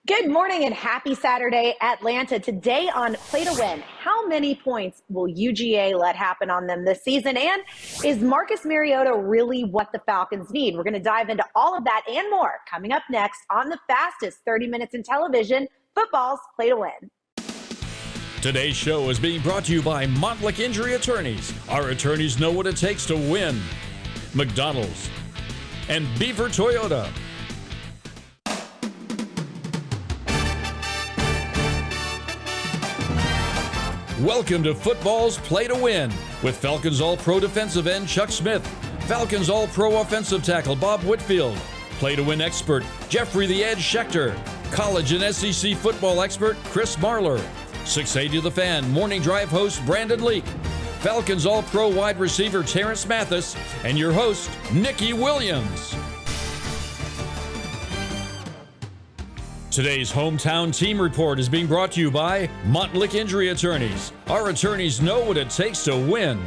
Good morning and happy Saturday, Atlanta. Today on Play to Win, how many points will UGA let happen on them this season? And is Marcus Mariota really what the Falcons need? We're going to dive into all of that and more coming up next on the fastest 30 minutes in television, football's Play to Win. Today's show is being brought to you by Montlick Injury Attorneys. Our attorneys know what it takes to win. McDonald's and Beaver Toyota. Welcome to Football's Play to Win with Falcons All-Pro defensive end Chuck Smith, Falcons All-Pro offensive tackle Bob Whitfield, Play to Win expert Jeffrey the Edge Schechter, college and SEC football expert Chris Marler, 680 The Fan morning drive host Brandon Leak, Falcons All-Pro wide receiver Terrence Mathis, and your host Nikki Williams. Today's hometown team report is being brought to you by Montlick Injury Attorneys. Our attorneys know what it takes to win.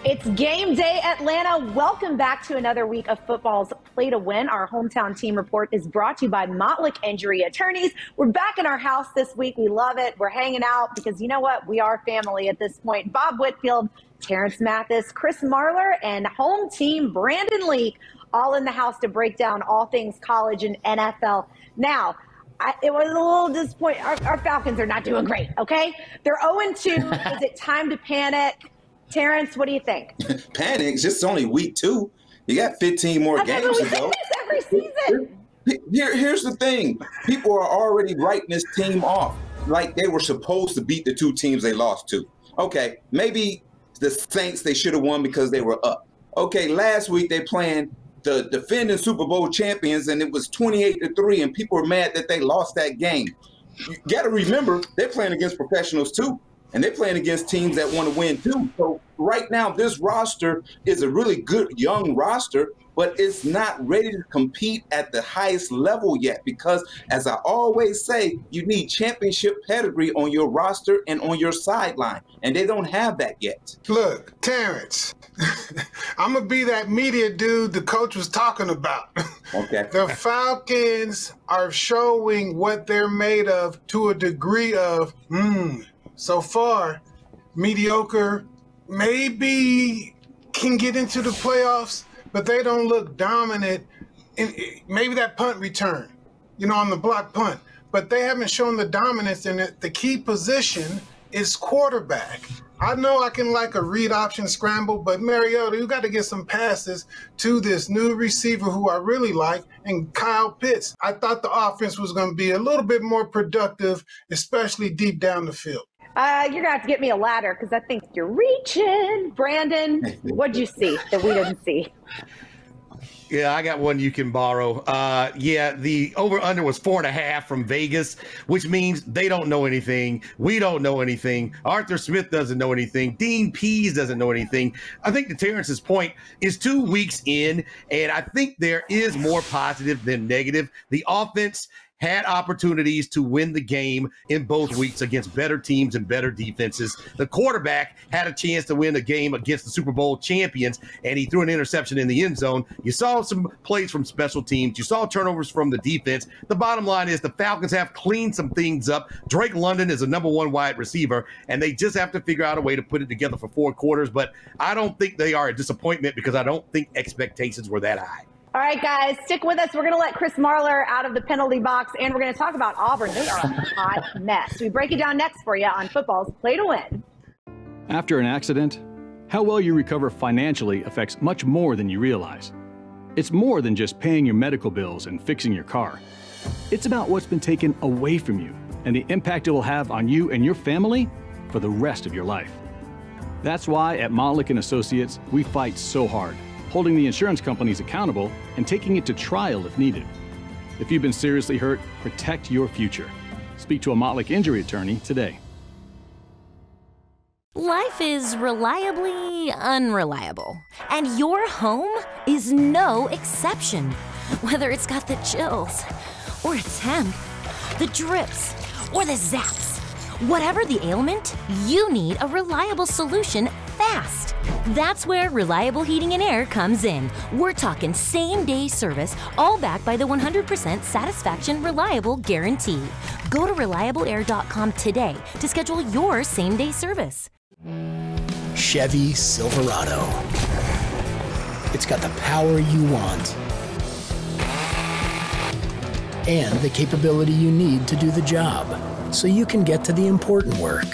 It's game day, Atlanta. Welcome back to another week of football's Play to Win. Our hometown team report is brought to you by Montlick Injury Attorneys. We're back in our house this week. We love it. We're hanging out because you know what? We are family at this point. Bob Whitfield, Terrence Mathis, Chris Marler, and home team Brandon Leak all in the house to break down all things college and NFL. Now, it was a little disappointing. Our Falcons are not doing great, okay? They're 0-2. Is it time to panic? Terrence, what do you think? Panic? It's just only week 2. You got 15 more games to go. Every season. Here's the thing. People are already writing this team off like they were supposed to beat the 2 teams they lost to. Okay, maybe the Saints, they should have won because they were up. Okay, last week they playing the defending Super Bowl champions, and it was 28-3, and people were mad that they lost that game. You got to remember, they're playing against professionals too, and they're playing against teams that want to win too. So right now, this roster is a really good young roster, but it's not ready to compete at the highest level yet because, as I always say, you need championship pedigree on your roster and on your sideline, and they don't have that yet. Look, Terrence, I'm going to be that media dude the coach was talking about. Okay. The Falcons are showing what they're made of to a degree of, so far, mediocre, maybe can get into the playoffs, but they don't look dominant. Maybe that punt return, on the block punt. But they haven't shown the dominance in it. The key position is quarterback. I know I can like a read option scramble, but Mariota, you got to get some passes to this new receiver who I really like, and Kyle Pitts. I thought the offense was going to be a little bit more productive, especially deep down the field. You're going to have to get me a ladder because I think you're reaching. Brandon, what'd you see that we didn't see? Yeah, I got one you can borrow. The over-under was 4.5 from Vegas, which means they don't know anything. We don't know anything. Arthur Smith doesn't know anything. Dean Pease doesn't know anything. I think to Terrence's point is 2 weeks in, and I think there is more positive than negative. The offense had opportunities to win the game in both weeks against better teams and better defenses. The quarterback had a chance to win the game against the Super Bowl champions, and he threw an interception in the end zone. You saw some plays from special teams. You saw turnovers from the defense. The bottom line is the Falcons have cleaned some things up. Drake London is a #1 wide receiver, and they just have to figure out a way to put it together for 4 quarters. But I don't think they are a disappointment because I don't think expectations were that high. All right, guys, stick with us. We're going to let Chris Marler out of the penalty box, and we're going to talk about Auburn. They are a hot mess. We break it down next for you on football's Play to Win. After an accident, how well you recover financially affects much more than you realize. It's more than just paying your medical bills and fixing your car. It's about what's been taken away from you and the impact it will have on you and your family for the rest of your life. That's why at Montlick & Associates, we fight so hard, holding the insurance companies accountable and taking it to trial if needed. If you've been seriously hurt, protect your future. Speak to a Montlick injury attorney today. Life is reliably unreliable, and your home is no exception. Whether it's got the chills, or a temp, the drips, or the zaps. Whatever the ailment, you need a reliable solution fast. That's where Reliable Heating and Air comes in. We're talking same-day service, all backed by the 100% satisfaction reliable guarantee. Go to reliableair.com today to schedule your same-day service. Chevy Silverado. It's got the power you want and the capability you need to do the job, so you can get to the important work.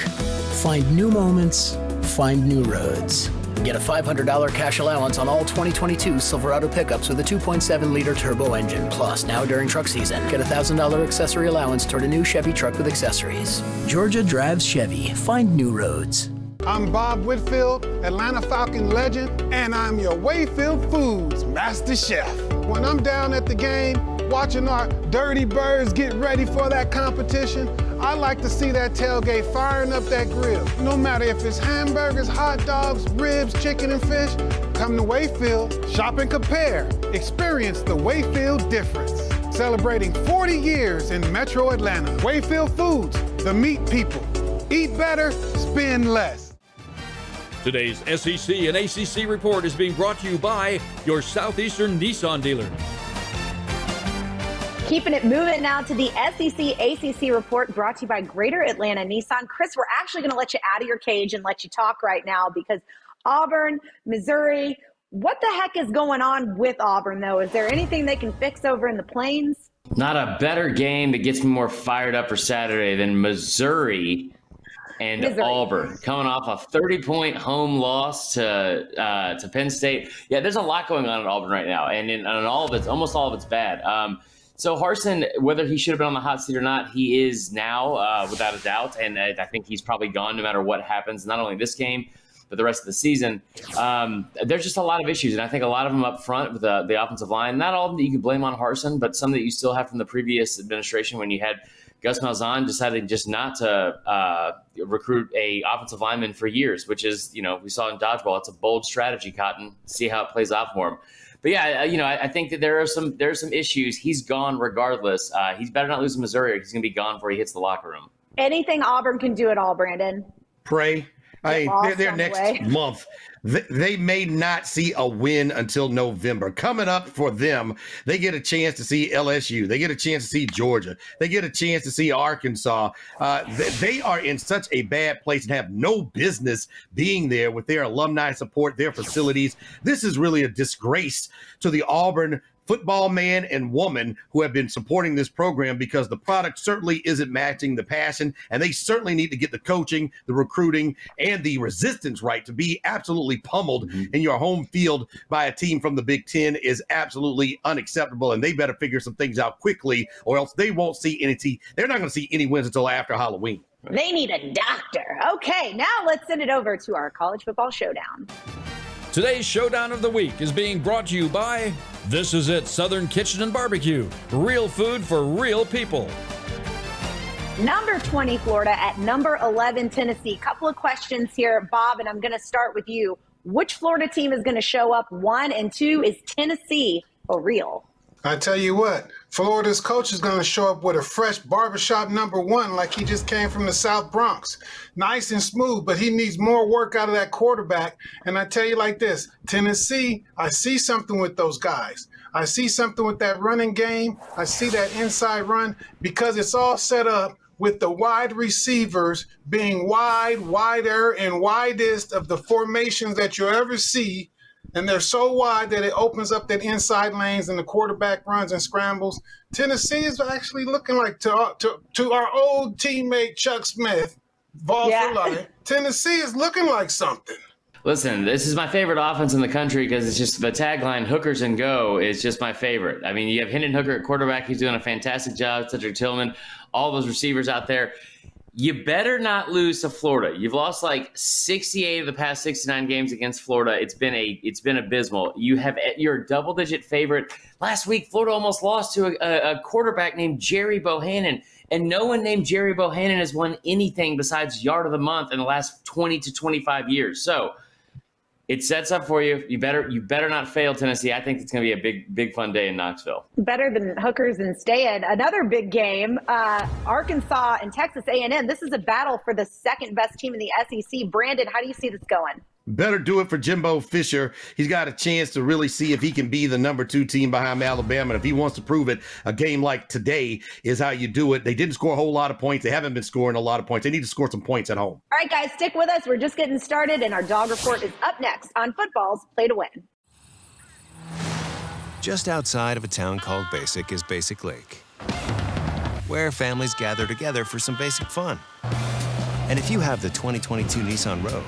Find new moments, find new roads. Get a $500 cash allowance on all 2022 Silverado pickups with a 2.7-liter turbo engine. Plus, now during truck season, get a $1,000 accessory allowance toward a new Chevy truck with accessories. Georgia drives Chevy. Find new roads. I'm Bob Whitfield, Atlanta Falcon legend, and I'm your Wayfield Foods Master Chef. When I'm down at the game, watching our Dirty Birds get ready for that competition, I like to see that tailgate firing up that grill. No matter if it's hamburgers, hot dogs, ribs, chicken, and fish, come to Wayfield, shop and compare. Experience the Wayfield difference. Celebrating 40 years in Metro Atlanta. Wayfield Foods, the meat people. Eat better, spend less. Today's SEC and ACC report is being brought to you by your Southeastern Nissan dealer. Keeping it moving now to the SEC ACC report brought to you by Greater Atlanta Nissan. Chris, we're actually going to let you out of your cage and let you talk right now because Auburn, Missouri, what the heck is going on with Auburn, though? Is there anything they can fix over in the Plains? Not a better game that gets me more fired up for Saturday than Missouri and Auburn, coming off a 30-point home loss to Penn State. Yeah, there's a lot going on at Auburn right now, and all of it's almost all of it's bad. So Harsin, whether he should have been on the hot seat or not, he is now, without a doubt, and I think he's probably gone no matter what happens, not only this game, but the rest of the season. There's just a lot of issues, and I think a lot of them up front with the offensive line. Not all of them that you can blame on Harsin, but some that you still have from the previous administration when you had Gus Malzahn decided just not to recruit a offensive lineman for years, which is, we saw in dodgeball. It's a bold strategy, Cotton. See how it plays out for him. But yeah, I think that there are some issues. He's gone regardless. He's better not lose to Missouri, or he's going to be gone before he hits the locker room. Anything Auburn can do at all, Brandon? Pray. They're next month. They may not see a win until November. Coming up for them, they get a chance to see LSU. They get a chance to see Georgia. They get a chance to see Arkansas. They are in such a bad place and have no business being there with their alumni support, their facilities. This is really a disgrace to the Auburn football man and woman who have been supporting this program, because the product certainly isn't matching the passion, and they certainly need to get the coaching, the recruiting, and the resistance right. To be absolutely pummeled in your home field by a team from the Big Ten is absolutely unacceptable, and they better figure some things out quickly, or else they won't see any they're not going to see any wins until after Halloween. They need a doctor. Okay, now let's send it over to our college football showdown. Today's Showdown of the Week is being brought to you by This Is It Southern Kitchen and Barbecue. Real food for real people. Number 20, Florida, at number 11, Tennessee. Couple of questions here, Bob, and I'm going to start with you. Which Florida team is going to show up? 1 and 2, is Tennessee for real? I tell you what, Florida's coach is going to show up with a fresh barbershop number 1 like he just came from the South Bronx. Nice and smooth, but he needs more work out of that quarterback. And I tell you like this, Tennessee, I see something with those guys. I see something with that running game. I see that inside run, because it's all set up with the wide receivers being wide, wider, and widest of the formations that you'll ever see. And they're so wide that it opens up that inside lanes and the quarterback runs and scrambles. Tennessee is actually looking like, to our old teammate Chuck Smith, Vol for life, Tennessee is looking like something. Listen, this is my favorite offense in the country because it's just the tagline, hookers and go, is just my favorite. I mean, you have Hendon Hooker at quarterback. He's doing a fantastic job. Cedric Tillman, all those receivers out there. You better not lose to Florida. You've lost like 68 of the past 69 games against Florida. It's been abysmal. You're a double-digit favorite. Last week, Florida almost lost to a quarterback named Jerry Bohannon, and no one named Jerry Bohannon has won anything besides Yard of the Month in the last 20 to 25 years. So it sets up for you. You better not fail, Tennessee. I think it's going to be a big fun day in Knoxville. Better than hookers and staying. Another big game, Arkansas and Texas A&M. This is a battle for the second best team in the SEC. Brandon, how do you see this going? Better do it for Jimbo Fisher. He's got a chance to really see if he can be the number 2 team behind Alabama. And if he wants to prove it, a game like today is how you do it. They didn't score a whole lot of points. They haven't been scoring a lot of points. They need to score some points at home. All right, guys, stick with us. We're just getting started, and our dog report is up next on Football's Play to Win. Just outside of a town called Basic is Basic Lake, where families gather together for some basic fun. And if you have the 2022 Nissan Rogue,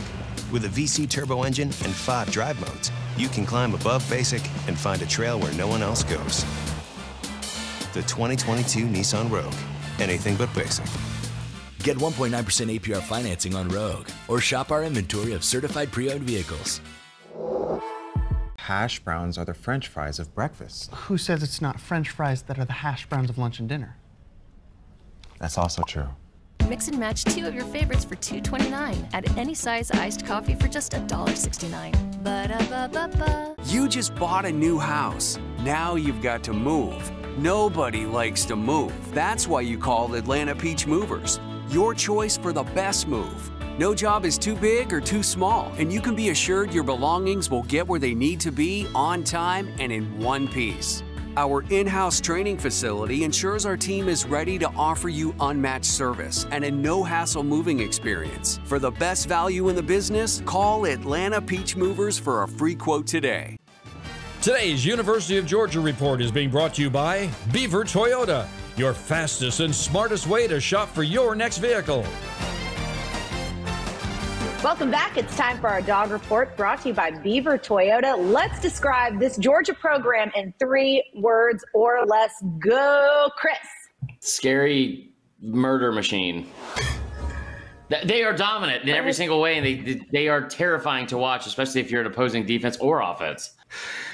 with a VC turbo engine and 5 drive modes, you can climb above Basic and find a trail where no one else goes. The 2022 Nissan Rogue. Anything but basic. Get 1.9% APR financing on Rogue, or shop our inventory of certified pre-owned vehicles. Hash browns are the French fries of breakfast. Who says it's not French fries that are the hash browns of lunch and dinner? That's also true. Mix and match 2 of your favorites for $2.29 at any size iced coffee for just $1.69. Ba-da-ba-ba-ba. You just bought a new house. Now you've got to move. Nobody likes to move. That's why you call Atlanta Peach Movers. Your choice for the best move. No job is too big or too small, and you can be assured your belongings will get where they need to be on time and in one piece. Our in-house training facility ensures our team is ready to offer you unmatched service and a no-hassle moving experience. For the best value in the business, call Atlanta Peach Movers for a free quote today. Today's University of Georgia report is being brought to you by Beaver Toyota, your fastest and smartest way to shop for your next vehicle. Welcome back. It's time for our dog report, brought to you by Beaver Toyota. Let's describe this Georgia program in 3 words or less. Go, Chris. Scary murder machine. They are dominant in every single way, and they are terrifying to watch, especially if you're an opposing defense or offense.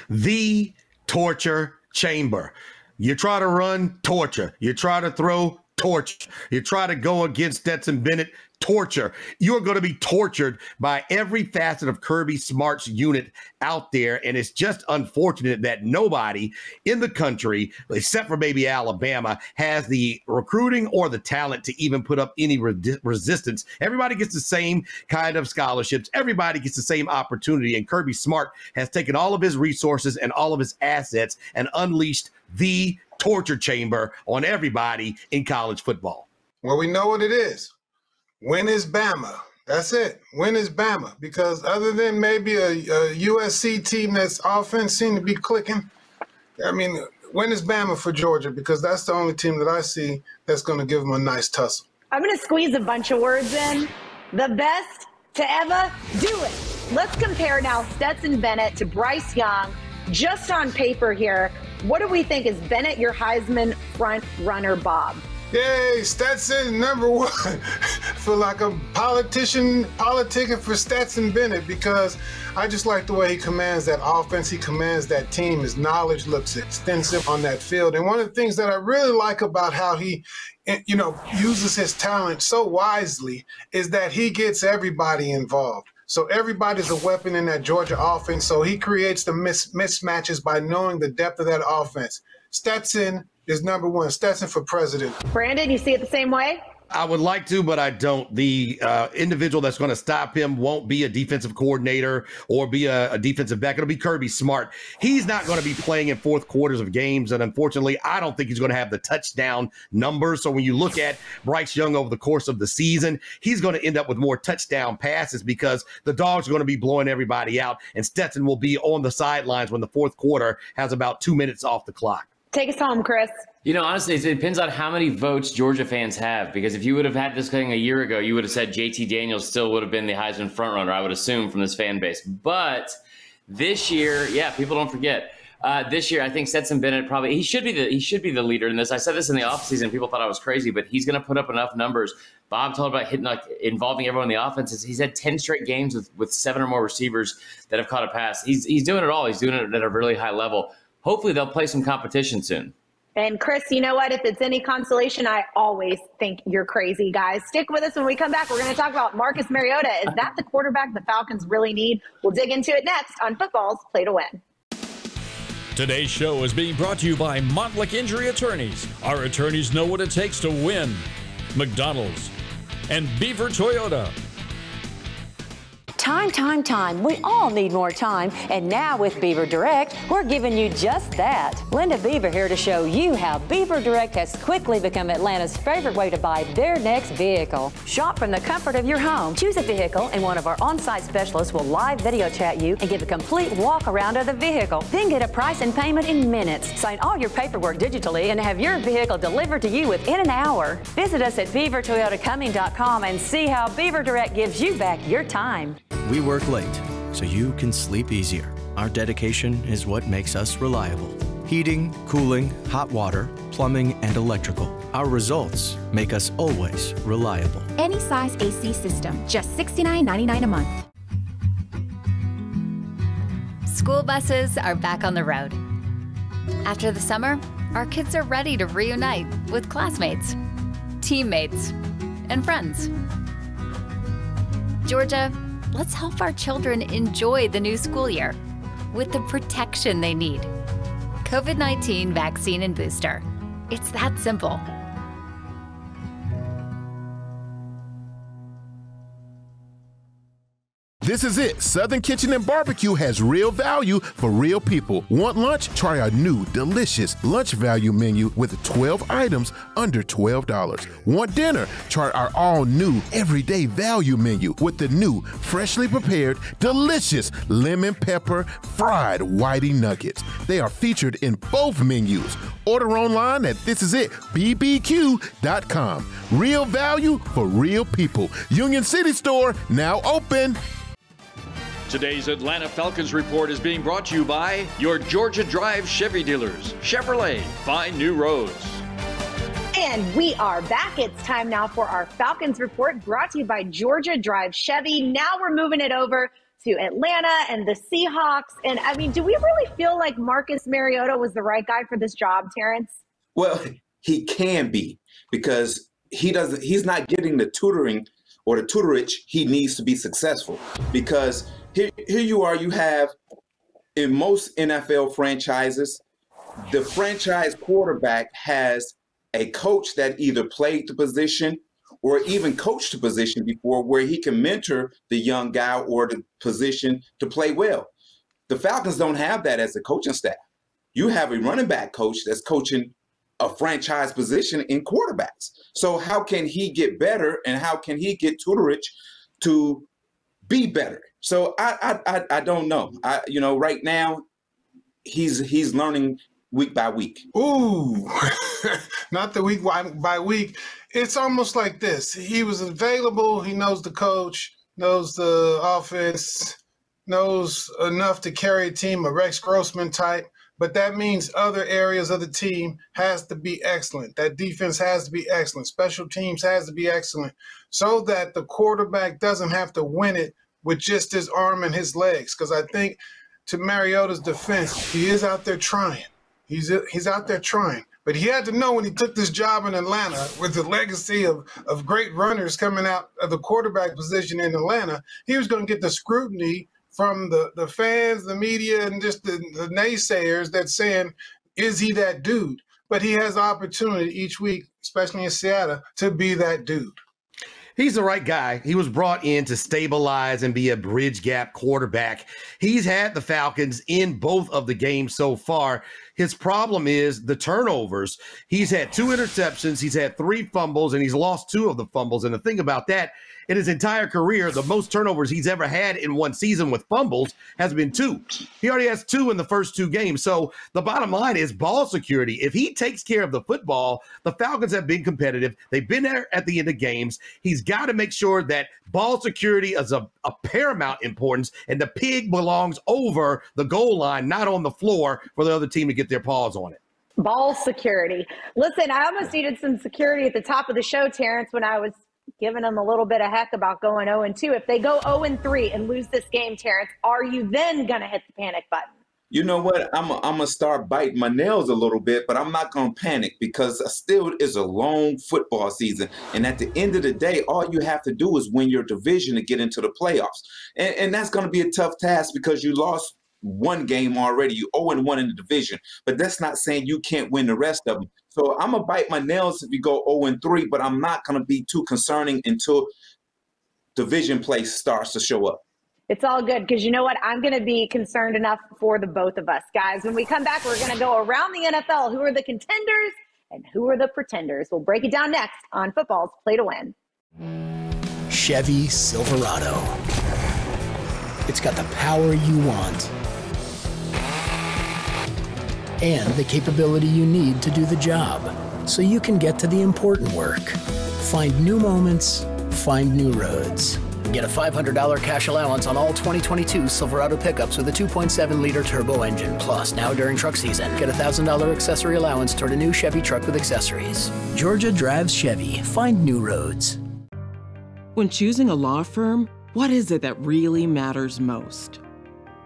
The torture chamber. You try to run, torture. You try to throw, torture. You try to go against Stetson Bennett, torture. You're going to be tortured by every facet of Kirby Smart's unit out there. And it's just unfortunate that nobody in the country, except for maybe Alabama, has the recruiting or the talent to even put up any resistance. Everybody gets the same kind of scholarships. Everybody gets the same opportunity. And Kirby Smart has taken all of his resources and all of his assets and unleashed the torture chamber on everybody in college football. Well, we know what it is. When is Bama? That's it. When is Bama? Because other than maybe a USC team that's offense seem to be clicking, I mean, when is Bama for Georgia? Because that's the only team that I see that's going to give them a nice tussle. I'm going to squeeze a bunch of words in. The best to ever do it. Let's compare now Stetson Bennett to Bryce Young. Just on paper here, what do we think? Is Bennett your Heisman front runner, Bob? Yay, Stetson, number 1. Feel like a politician politicking for Stetson Bennett, because I just like the way he commands that offense. He commands that team. His knowledge looks extensive on that field. And one of the things that I really like about how he, uses his talent so wisely is that he gets everybody involved. So everybody's a weapon in that Georgia offense. So he creates the mismatches by knowing the depth of that offense. Stetson is number 1. Stetson for president. Brandon, you see it the same way? I would like to, but I don't. The individual that's going to stop him won't be a defensive coordinator or be a defensive back. It'll be Kirby Smart. He's not going to be playing in fourth quarters of games, and unfortunately, I don't think he's going to have the touchdown numbers. So when you look at Bryce Young over the course of the season, he's going to end up with more touchdown passes because the Dogs are going to be blowing everybody out, and Stetson will be on the sidelines when the fourth quarter has about 2 minutes off the clock. Take us home, Chris. Honestly, it depends on how many votes Georgia fans have, because if you would have had this thing a year ago, you would have said JT Daniels still would have been the Heisman frontrunner, I would assume, from this fan base. But this year, people don't forget. This year, I think Stetson Bennett he should be the leader in this. I said this in the offseason. People thought I was crazy, but he's going to put up enough numbers. Bob told about involving everyone in the offense. He's had 10 straight games with 7 or more receivers that have caught a pass. He's doing it all. He's doing it at a really high level. Hopefully, they'll play some competition soon. And Chris, you know what? If it's any consolation, I always think you're crazy, guys. Stick with us. When we come back, we're going to talk about Marcus Mariota. Is that the quarterback the Falcons really need? We'll dig into it next on Football's Play to Win. Today's show is being brought to you by Montlick Injury Attorneys. Our attorneys know what it takes to win. McDonald's and Beaver Toyota. Time. We all need more time. And now with Beaver Direct, we're giving you just that. Linda Beaver here to show you how Beaver Direct has quickly become Atlanta's favorite way to buy their next vehicle. Shop from the comfort of your home. Choose a vehicle and one of our on-site specialists will live video chat you and give a complete walk around of the vehicle. Then get a price and payment in minutes. Sign all your paperwork digitally and have your vehicle delivered to you within an hour. Visit us at beavertoyotacumming.com and see how Beaver Direct gives you back your time. We work late, so you can sleep easier. Our dedication is what makes us reliable. Heating, cooling, hot water, plumbing, and electrical. Our results make us always reliable. Any size AC system, just $69.99 a month. School buses are back on the road. After the summer, our kids are ready to reunite with classmates, teammates, and friends. Georgia, let's help our children enjoy the new school year with the protection they need. COVID-19 vaccine and booster. It's that simple. This is it. Southern Kitchen and Barbecue has real value for real people. Want lunch? Try our new delicious lunch value menu with 12 items under $12. Want dinner? Try our all-new everyday value menu with the new freshly prepared delicious lemon pepper fried whitey nuggets. They are featured in both menus. Order online at thisisitbbq.com. Real value for real people. Union City Store now open. Today's Atlanta Falcons report is being brought to you by your Georgia Drive Chevy dealers. Chevrolet, find new roads. And we are back. It's time now for our Falcons report brought to you by Georgia Drive Chevy. Now we're moving it over to Atlanta and the Seahawks. And I mean, do we really feel like Marcus Mariota was the right guy for this job, Terrence? Well, he can be, because he's not getting the tutoring or the tutorage he needs to be successful. Because here you are, you have, in most NFL franchises, the franchise quarterback has a coach that either played the position or even coached the position before, where he can mentor the young guy or the position to play well. The Falcons don't have that as a coaching staff. You have a running back coach that's coaching a franchise position in quarterbacks. So how can he get better, and how can he get tutorage to be better? So I don't know. Right now he's learning week by week. Ooh, not the week by week. It's almost like this. He was available. He knows the coach, knows the offense, knows enough to carry a team, a Rex Grossman type. But that means other areas of the team has to be excellent. That defense has to be excellent. Special teams has to be excellent, so that the quarterback doesn't have to win it with just his arm and his legs. Because I think, to Mariota's defense, he is out there trying. He's out there trying. But he had to know when he took this job in Atlanta, with the legacy of great runners coming out of the quarterback position in Atlanta, he was going to get the scrutiny from the fans, the media, and just the naysayers that's saying, is he that dude? But he has the opportunity each week, especially in Seattle, to be that dude. He's the right guy. He was brought in to stabilize and be a bridge gap quarterback. He's had the Falcons in both of the games so far. His problem is the turnovers. He's had 2 interceptions, he's had 3 fumbles, and he's lost 2 of the fumbles. And the thing about that, in his entire career, the most turnovers he's ever had in one season with fumbles has been 2. He already has 2 in the first 2 games. So the bottom line is ball security. If he takes care of the football, the Falcons have been competitive. They've been there at the end of games. He's got to make sure that ball security is of paramount importance, and the pig belongs over the goal line, not on the floor for the other team to get their paws on it. Ball security. Listen, I almost needed some security at the top of the show, Terrence, when I was giving them a little bit of heck about going 0-2. If they go 0-3 and lose this game, Terrence, are you then going to hit the panic button? You know what? I'm going to start biting my nails a little bit, but I'm not going to panic, because still is a long football season. And at the end of the day, all you have to do is win your division to get into the playoffs. And that's going to be a tough task, because you lost 1 game already. You 0-1 in the division. But that's not saying you can't win the rest of them. So I'm going to bite my nails if you go 0-3, but I'm not going to be too concerning until division play starts to show up. It's all good because you know what? I'm going to be concerned enough for the both of us, guys. When we come back, we're going to go around the NFL. Who are the contenders and who are the pretenders? We'll break it down next on Football's Play to Win. Chevy Silverado. It's got the power you want and the capability you need to do the job so you can get to the important work. Find new moments, find new roads. Get a $500 cash allowance on all 2022 Silverado pickups with a 2.7-liter turbo engine. Plus, now during truck season, get a $1,000 accessory allowance toward a new Chevy truck with accessories. Georgia drives Chevy. Find new roads. When choosing a law firm, what is it that really matters most?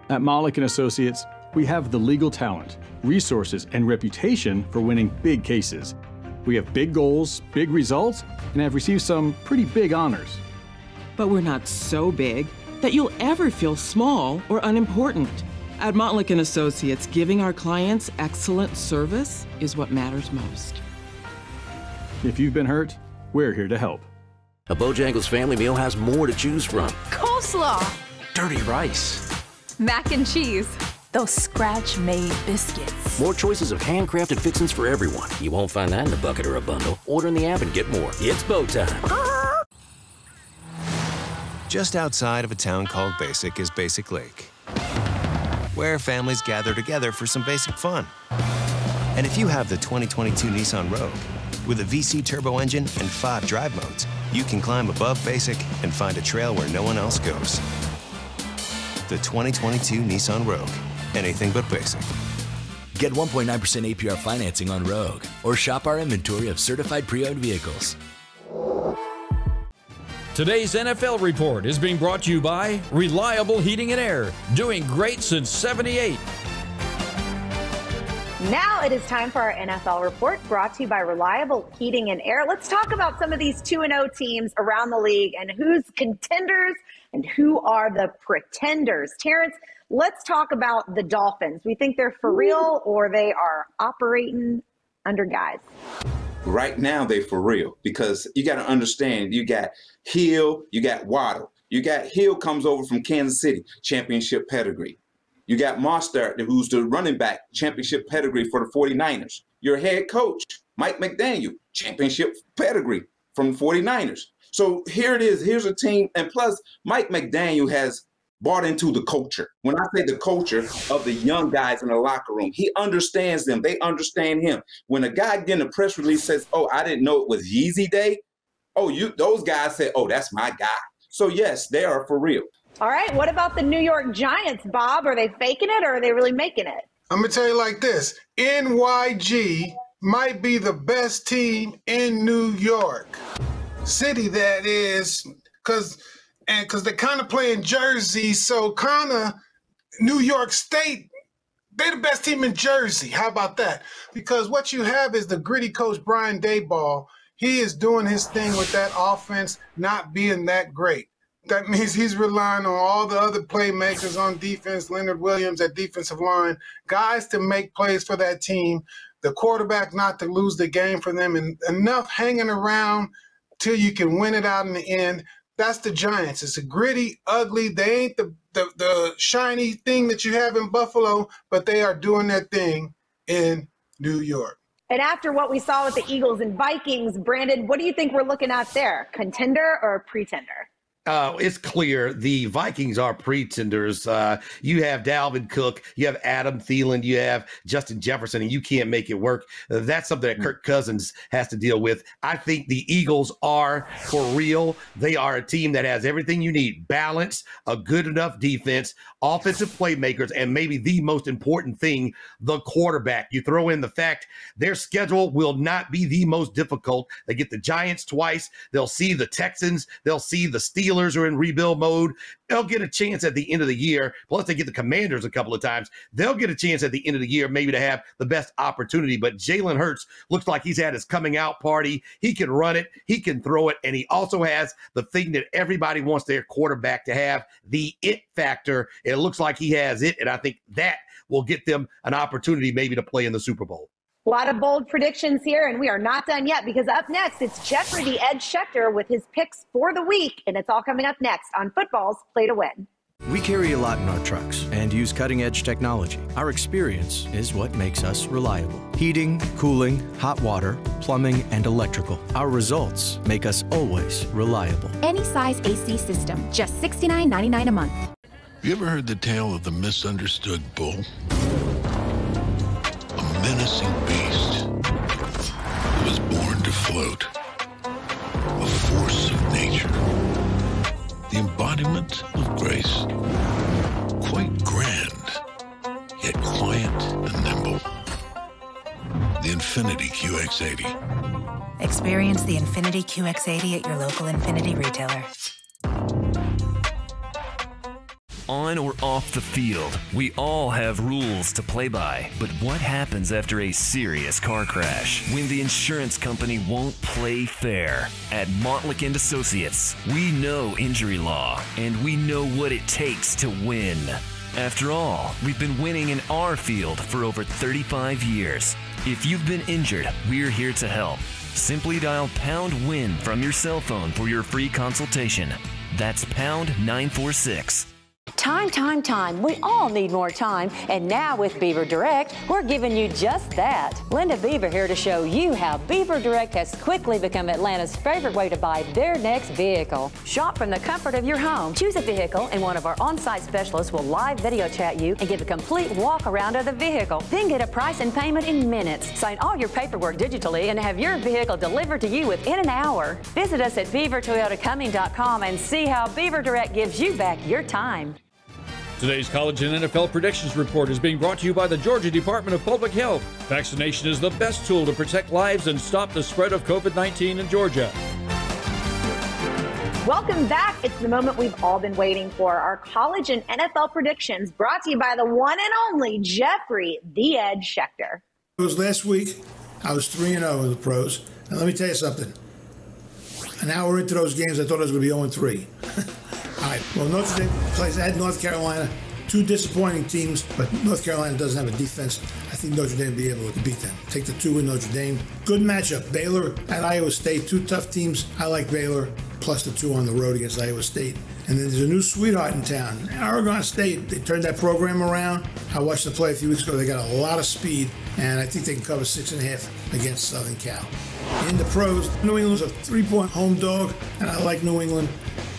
At Malik & Associates, we have the legal talent, resources, and reputation for winning big cases. We have big goals, big results, and have received some pretty big honors. But we're not so big that you'll ever feel small or unimportant. At Montlick & Associates, giving our clients excellent service is what matters most. If you've been hurt, we're here to help. A Bojangles family meal has more to choose from. Coleslaw. Dirty rice. Mac and cheese. Those scratch-made biscuits. More choices of handcrafted fixins for everyone. You won't find that in a bucket or a bundle. Order in the app and get more. It's Bo time. Just outside of a town called Basic is Basic Lake, where families gather together for some basic fun. And if you have the 2022 Nissan Rogue, with a VC turbo engine and 5 drive modes, you can climb above Basic and find a trail where no one else goes. The 2022 Nissan Rogue. Anything but basic. Get 1.9% APR financing on Rogue, or shop our inventory of certified pre-owned vehicles. Today's NFL report is being brought to you by Reliable Heating and Air, doing great since '78. Now it is time for our NFL report, brought to you by Reliable Heating and Air. Let's talk about some of these 2-0 teams around the league and who's contenders and who are the pretenders. Terrence, let's talk about the Dolphins. We think they're for real or they are operating under guys? Right now, they for real, because you got to understand, you got Hill, you got Waddle. You got Hill comes over from Kansas City, championship pedigree. You got Mostert, who's the running back, championship pedigree for the 49ers. Your head coach, Mike McDaniel, championship pedigree from the 49ers. So here it is. Here's a team. And plus, Mike McDaniel has bought into the culture. When I say the culture of the young guys in the locker room, he understands them. They understand him. When a guy getting a press release says, oh, I didn't know it was Yeezy Day. Oh, those guys say, oh, that's my guy. So, yes, they are for real. All right. What about the New York Giants, Bob? Are they faking it or are they really making it? I'm going to tell you like this. NYG might be the best team in New York City, that is, because they kind of play in Jersey, so kind of New York State, they're the best team in Jersey. How about that? Because what you have is the gritty coach, Brian Daboll. He is doing his thing with that offense not being that great. That means he's relying on all the other playmakers on defense, Leonard Williams at defensive line, guys to make plays for that team, the quarterback not to lose the game for them, and enough hanging around till you can win it out in the end. That's the Giants. It's a gritty, ugly. They ain't the shiny thing that you have in Buffalo, but they are doing their thing in New York. And after what we saw with the Eagles and Vikings, Brandon, what do you think we're looking at there? Contender or pretender? It's clear the Vikings are pretenders. You have Dalvin Cook, you have Adam Thielen, you have Justin Jefferson, and you can't make it work. That's something that Kirk Cousins has to deal with. I think the Eagles are for real. They are a team that has everything you need: balance, a good enough defense, offensive playmakers, and maybe the most important thing, the quarterback. You throw in the fact their schedule will not be the most difficult. They get the Giants twice. They'll see the Texans. They'll see the Steelers are in rebuild mode. They'll get a chance at the end of the year. Plus, they get the Commanders a couple of times. They'll get a chance at the end of the year maybe to have the best opportunity. But Jalen Hurts looks like he's had his coming out party. He can run it. He can throw it. And he also has the thing that everybody wants their quarterback to have, the it factor. It looks like he has it. And I think that will get them an opportunity maybe to play in the Super Bowl. A lot of bold predictions here, and we are not done yet, because up next, it's Jeffrey the Ed Schechter with his picks for the week, and it's all coming up next on Football's Play to Win. We carry a lot in our trucks and use cutting-edge technology. Our experience is what makes us reliable. Heating, cooling, hot water, plumbing, and electrical. Our results make us always reliable. Any size AC system, just $69.99 a month. You ever heard the tale of the misunderstood bull? A menacing beast who was born to float. A force of nature. The embodiment of grace. Quite grand, yet quiet and nimble. The Infiniti QX80. Experience the Infiniti QX80 at your local Infiniti retailer. On or off the field, we all have rules to play by. But what happens after a serious car crash? When the insurance company won't play fair? At Montlick & Associates, we know injury law, and we know what it takes to win. After all, we've been winning in our field for over 35 years. If you've been injured, we're here to help. Simply dial #WIN from your cell phone for your free consultation. That's #946. Time. We all need more time. And now with Beaver Direct, we're giving you just that. Linda Beaver here to show you how Beaver Direct has quickly become Atlanta's favorite way to buy their next vehicle. Shop from the comfort of your home. Choose a vehicle and one of our on-site specialists will live video chat you and give a complete walk around of the vehicle. Then get a price and payment in minutes. Sign all your paperwork digitally and have your vehicle delivered to you within an hour. Visit us at beavertoyotacumming.com and see how Beaver Direct gives you back your time. Today's college and NFL predictions report is being brought to you by the Georgia Department of Public Health. Vaccination is the best tool to protect lives and stop the spread of COVID-19 in Georgia. Welcome back. It's the moment we've all been waiting for. Our college and NFL predictions brought to you by the one and only Jeffrey "The Edge" Schechter. It was last week. I was 3-0 in the pros. And let me tell you something. An hour into those games, I thought I was going to be 0-3. All right, well, Notre Dame plays at North Carolina. Two disappointing teams, but North Carolina doesn't have a defense. I think Notre Dame will be able to beat them. Take the 2 in Notre Dame. Good matchup. Baylor at Iowa State. Two tough teams. I like Baylor, plus the 2 on the road against Iowa State. And then there's a new sweetheart in town, Oregon State. They turned that program around. I watched them play a few weeks ago. They got a lot of speed, and I think they can cover 6.5 against Southern Cal. In the pros, New England's a 3-point home dog, and I like New England.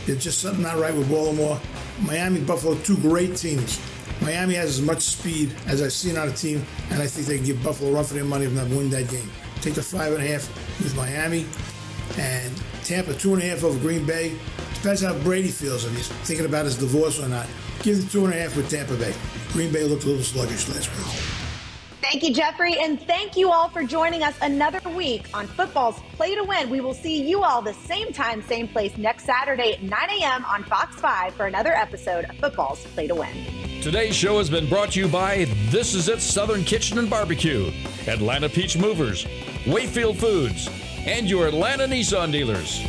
There's just something not right with Baltimore. Miami, Buffalo, two great teams. Miami has as much speed as I've seen on a team, and I think they can give Buffalo a run for their money if not win that game. Take the 5.5 with Miami, and Tampa 2.5 over Green Bay. Depends how Brady feels, if he's thinking about his divorce or not. Give the 2.5 with Tampa Bay. Green Bay looked a little sluggish last week. Thank you, Jeffrey, and thank you all for joining us another week on Football's Play to Win. We will see you all the same time, same place next Saturday at 9 a.m. on Fox 5 for another episode of Football's Play to Win. Today's show has been brought to you by This Is It Southern Kitchen and Barbecue, Atlanta Peach Movers, Wayfield Foods, and your Atlanta Nissan dealers.